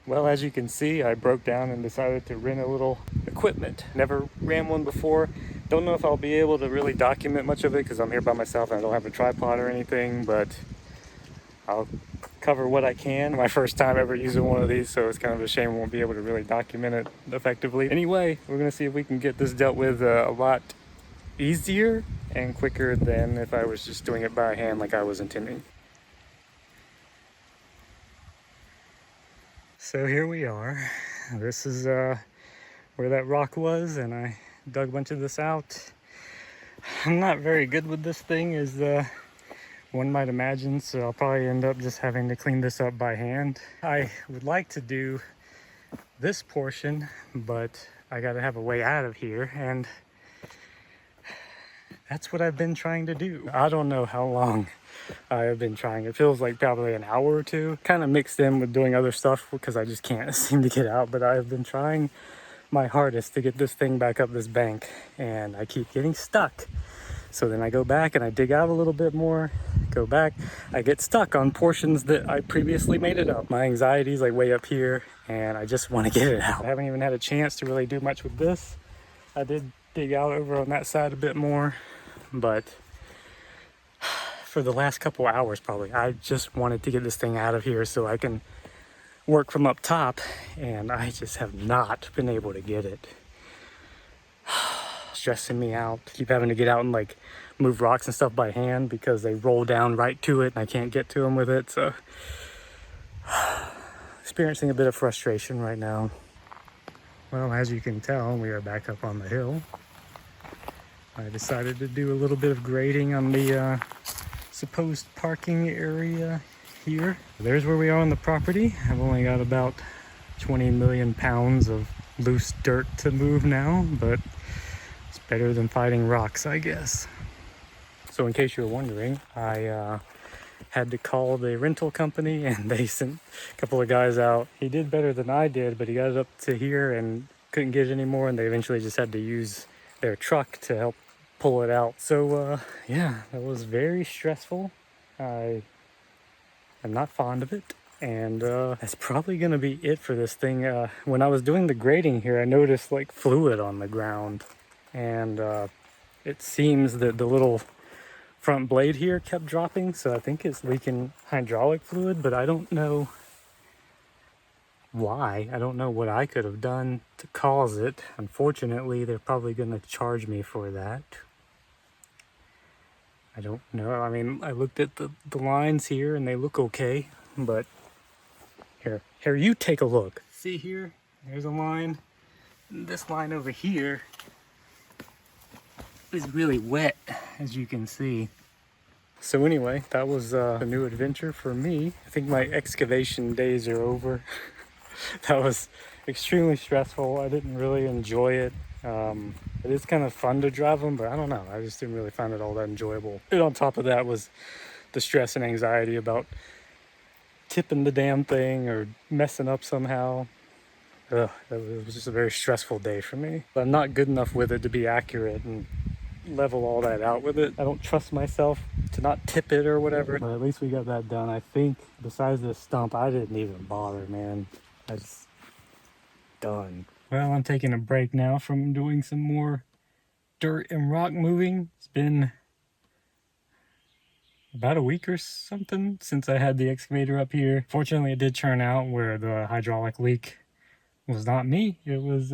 Well, as you can see, I broke down and decided to rent a little equipment. Never ran one before. Don't know if I'll be able to really document much of it because I'm here by myself and I don't have a tripod or anything, but I'll cover what I can. My first time ever using one of these, so it's kind of a shame I won't be able to really document it effectively. Anyway, we're gonna see if we can get this dealt with a lot easier and quicker than if I was just doing it by hand like I was intending. So here we are. This is where that rock was, and I dug a bunch of this out. I'm not very good with this thing, as one might imagine, so I'll probably end up just having to clean this up by hand. I would like to do this portion, but I gotta have a way out of here, and that's what I've been trying to do. I don't know how long I have been trying. It feels like probably an hour or two, kind of mixed in with doing other stuff because I just can't seem to get out. But I have been trying my hardest to get this thing back up this bank, and I keep getting stuck. So then I go back and I dig out a little bit more, go back. I get stuck on portions that I previously made it up. My anxiety is like way up here, and I just want to get it out. I haven't even had a chance to really do much with this. I did dig out over on that side a bit more, but for the last couple hours probably, I just wanted to get this thing out of here so I can work from up top, and I just have not been able to get it. Stressing me out. Keep having to get out and like move rocks and stuff by hand because they roll down right to it and I can't get to them with it. So experiencing a bit of frustration right now. Well, as you can tell, we are back up on the hill. I decided to do a little bit of grading on the supposed parking area here. There's where we are on the property. I've only got about 20 million pounds of loose dirt to move now, but it's better than fighting rocks, I guess. So in case you were wondering, I had to call the rental company and they sent a couple of guys out. He did better than I did, but he got it up to here and couldn't get it anymore, and they eventually just had to use their truck to help pull it out. So yeah, that was very stressful. I am not fond of it, and that's probably gonna be it for this thing. When I was doing the grading here, I noticed like fluid on the ground, and it seems that the little front blade here kept dropping, so I think it's leaking hydraulic fluid, but I don't know why. I don't know what I could have done to cause it. Unfortunately, they're probably gonna charge me for that. I don't know. I mean, I looked at the lines here and they look okay, but here, you take a look. See here, there's a line. This line over here is really wet, as you can see. So anyway, that was a new adventure for me. I think my excavation days are over. That was extremely stressful. I didn't really enjoy it. It is kind of fun to drive them, but I don't know. I just didn't really find it all that enjoyable. And on top of that was the stress and anxiety about tipping the damn thing or messing up somehow. It was just a very stressful day for me. But I'm not good enough with it to be accurate and level all that out with it. I don't trust myself to not tip it or whatever. But at least we got that done. I think besides this stump, I didn't even bother, man. I just done. Well, I'm taking a break now from doing some more dirt and rock moving. It's been about a week or something since I had the excavator up here. Fortunately, it did turn out where the hydraulic leak was not me. It was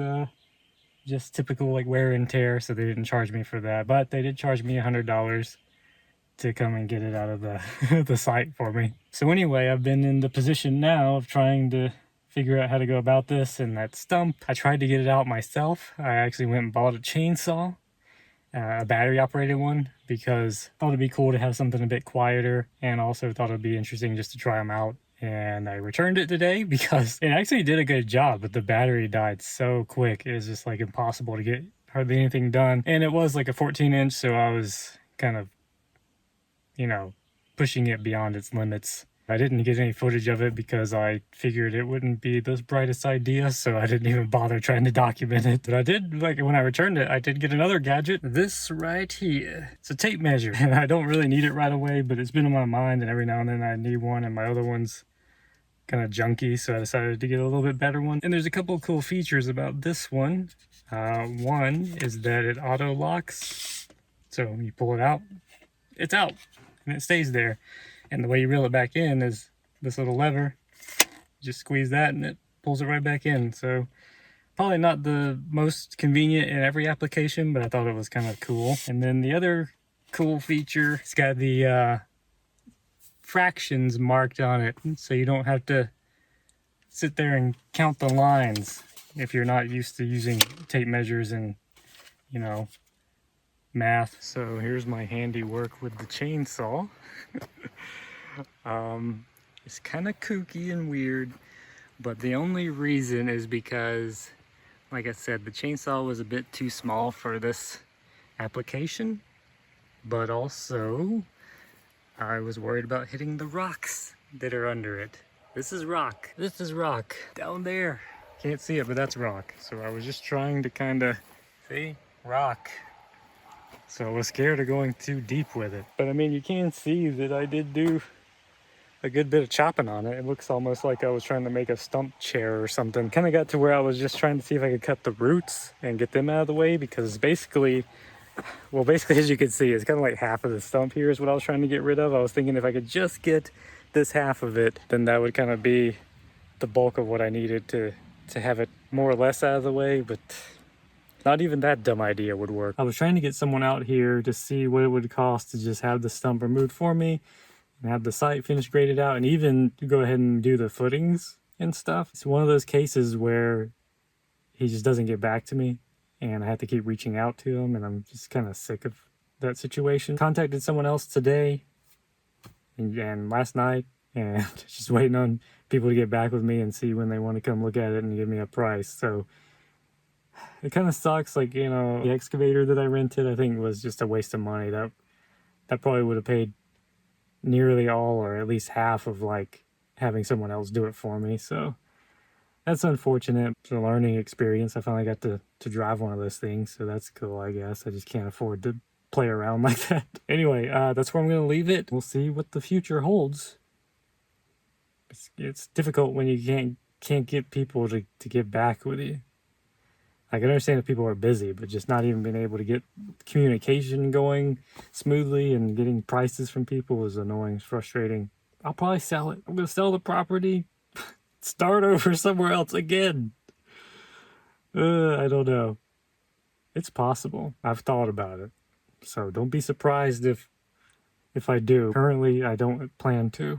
just typical like wear and tear, so they didn't charge me for that. But they did charge me $100 to come and get it out of the, the site for me. So anyway, I've been in the position now of trying to figure out how to go about this. And that stump, I tried to get it out myself. I actually went and bought a chainsaw, a battery operated one, because I thought it'd be cool to have something a bit quieter, and also thought it'd be interesting just to try them out. And I returned it today because it actually did a good job, but the battery died so quick. It was just like impossible to get hardly anything done. And it was like a 14-inch, so I was kind of, you know, pushing it beyond its limits. I didn't get any footage of it because I figured it wouldn't be the brightest idea, so I didn't even bother trying to document it. But I did, like when I returned it, I did get another gadget. This right here. It's a tape measure, and I don't really need it right away, but it's been on my mind, and every now and then I need one, and my other one's kind of junky, so I decided to get a little bit better one. And there's a couple of cool features about this one. One is that it auto locks, so you pull it out, it's out, and it stays there. And the way you reel it back in is this little lever. Just squeeze that and it pulls it right back in. So probably not the most convenient in every application, but I thought it was kind of cool. And then the other cool feature, it's got the fractions marked on it, so you don't have to sit there and count the lines if you're not used to using tape measures and, you know, math. So here's my handiwork with the chainsaw. It's kind of kooky and weird, but the only reason is because, like I said, the chainsaw was a bit too small for this application, but also I was worried about hitting the rocks that are under it. This is rock. This is rock. Down there. Can't see it, but that's rock. So I was just trying to kind of, see, rock. So I was scared of going too deep with it. But I mean, you can see that I did do a good bit of chopping on it. It looks almost like I was trying to make a stump chair or something. Kind of got to where I was just trying to see if I could cut the roots and get them out of the way, because basically, well, basically, as you can see, it's kind of like half of the stump here is what I was trying to get rid of. I was thinking if I could just get this half of it, then that would kind of be the bulk of what I needed to have it more or less out of the way, but not even that dumb idea would work. I was trying to get someone out here to see what it would cost to just have the stump removed for me and have the site finished graded out and even go ahead and do the footings and stuff. It's one of those cases where he just doesn't get back to me and I have to keep reaching out to him, and I'm just kind of sick of that situation. Contacted someone else today and last night, and just waiting on people to get back with me and see when they want to come look at it and give me a price. So it kind of sucks. Like, you know, the excavator that I rented, I think was just a waste of money. That probably would have paid nearly all or at least half of like having someone else do it for me. So that's unfortunate. It's a learning experience. I finally got to drive one of those things, so that's cool, I guess. I just can't afford to play around like that. Anyway, that's where I'm going to leave it. We'll see what the future holds. It's difficult when you can't get people to get back with you. I can understand if people are busy, but just not even being able to get communication going smoothly and getting prices from people is annoying, it's frustrating. I'll probably sell it. I'm going to sell the property, start over somewhere else again. I don't know. It's possible. I've thought about it. So don't be surprised if I do. Currently, I don't plan to.